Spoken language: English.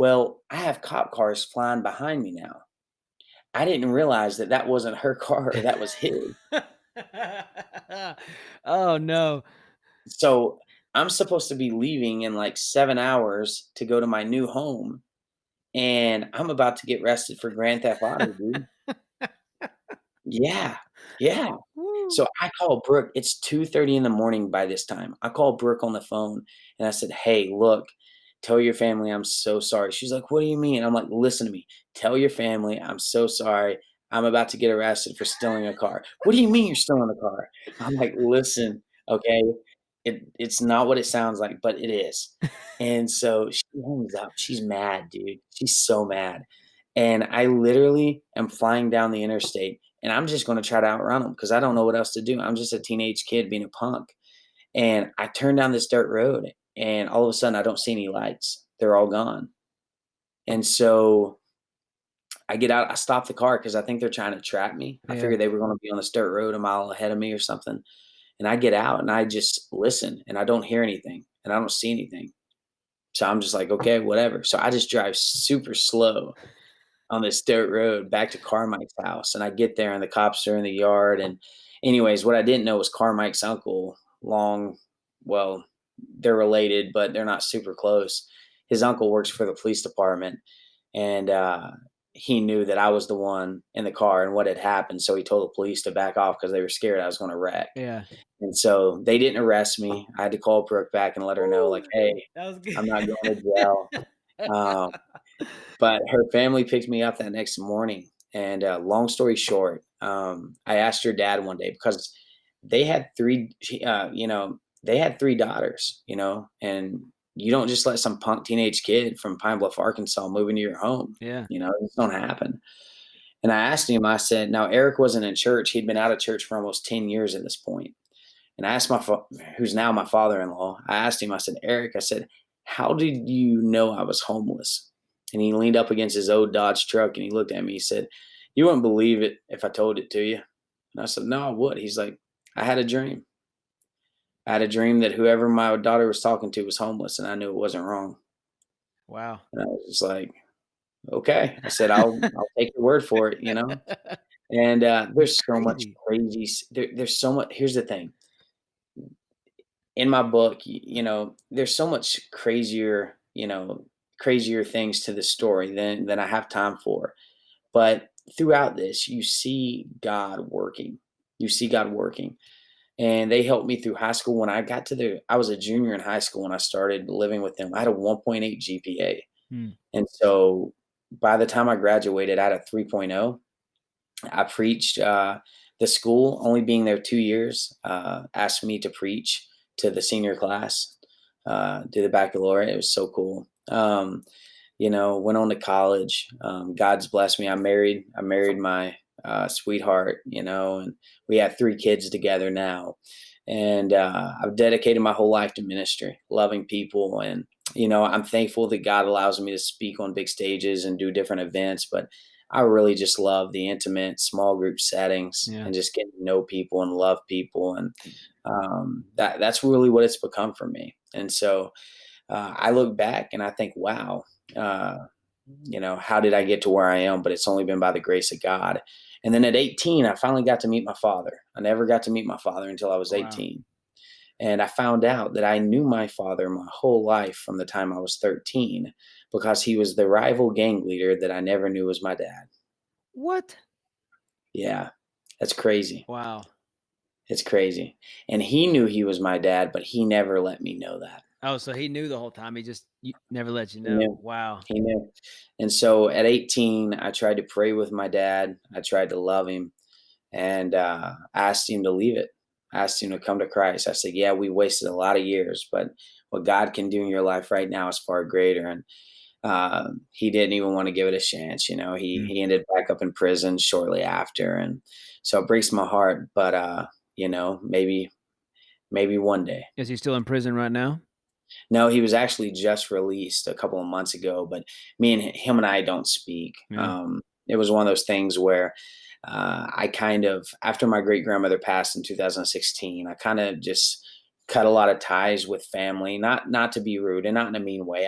Well, I have cop cars flying behind me now. I didn't realize that that wasn't her car, that was his. Oh, no. So, I'm supposed to be leaving in, like, 7 hours to go to my new home, and I'm about to get arrested for grand theft auto, dude. Yeah, yeah. Woo. So, I call Brooke, it's 2:30 in the morning by this time. I called Brooke on the phone, and I said, "Hey, look, tell your family I'm so sorry." She's like, "What do you mean?" I'm like, "Listen to me. Tell your family I'm so sorry. I'm about to get arrested for stealing a car." "What do you mean you're stealing a car?" I'm like, "Listen, okay, it's not what it sounds like, but it is." And so she hangs up. She's mad, dude. She's so mad. And I literally am flying down the interstate, and I'm just gonna try to outrun them because I don't know what else to do. I'm just a teenage kid being a punk. And I turn down this dirt road, and all of a sudden, I don't see any lights. They're all gone. And so I get out, I stop the car because I think they're trying to trap me. I Yeah. figured they were gonna be on this dirt road a mile ahead of me or something. And I get out and I just listen and I don't hear anything and I don't see anything. So I'm just like, okay, whatever. So I just drive super slow on this dirt road back to Carmike's house. And I get there and the cops are in the yard. And anyways, what I didn't know was Carmike's uncle, long, well, they're related, but they're not super close. His uncle works for the police department, and he knew that I was the one in the car and what had happened. So he told the police to back off because they were scared I was going to wreck. Yeah. And so they didn't arrest me. I had to call Brooke back and let her know, like, Woo. hey, That was good. I'm not going to jail. Um, but her family picked me up that next morning. And long story short, I asked her dad one day because they had they had three daughters, and you don't just let some punk teenage kid from Pine Bluff, Arkansas move into your home. Yeah. It just don't happen. And I asked him, I said, now Eric wasn't in church. He'd been out of church for almost 10 years at this point. And I asked who's now my father-in-law, I asked him, I said, Eric, I said, how did you know I was homeless? And he leaned up against his old Dodge truck and he looked at me. He said, you wouldn't believe it if I told it to you. And I said, no, I would. He's like, I had a dream. I had a dream that whoever my daughter was talking to was homeless and I knew it wasn't wrong. Wow. And I was just like, okay. I said, I'll take your word for it. And That's there's so much crazy. there's so much. Here's the thing in my book, there's so much crazier things to the story than I have time for. But throughout this, you see God working. You see God working. And they helped me through high school. When I was a junior in high school when I started living with them. I had a 1.8 GPA. Hmm. And so by the time I graduated, I had a 3.0. I preached. The school, only being there 2 years, asked me to preach to the senior class, do the baccalaureate. It was so cool. Went on to college. God's blessed me. I married my sweetheart, and we have three kids together now. And I've dedicated my whole life to ministry, loving people. And, I'm thankful that God allows me to speak on big stages and do different events. But I really just love the intimate small group settings Yeah. and just getting to know people and love people. And that's really what it's become for me. And so I look back and I think, wow, uh, how did I get to where I am? But it's only been by the grace of God. And then at 18, I finally got to meet my father. I never got to meet my father until I was Wow. 18. And I found out that I knew my father my whole life from the time I was 13 because he was the rival gang leader that I never knew was my dad. What? Yeah, that's crazy. Wow. It's crazy. And he knew he was my dad, but he never let me know that. Oh, so he knew the whole time, he just never let you He know. knew. Wow. He knew. And so at 18, I tried to pray with my dad. I tried to love him and I asked him to leave it. I asked him to come to Christ. I said, yeah, we wasted a lot of years, but what God can do in your life right now is far greater. And he didn't even want to give it a chance. Mm. He ended back up in prison shortly after. And so it breaks my heart, but maybe one day. Is he still in prison right now? No, he was actually just released a couple of months ago, but me and him and I don't speak. Yeah. It was one of those things where I kind of, after my great grandmother passed in 2016, I kind of just cut a lot of ties with family. Not to be rude and not in a mean way.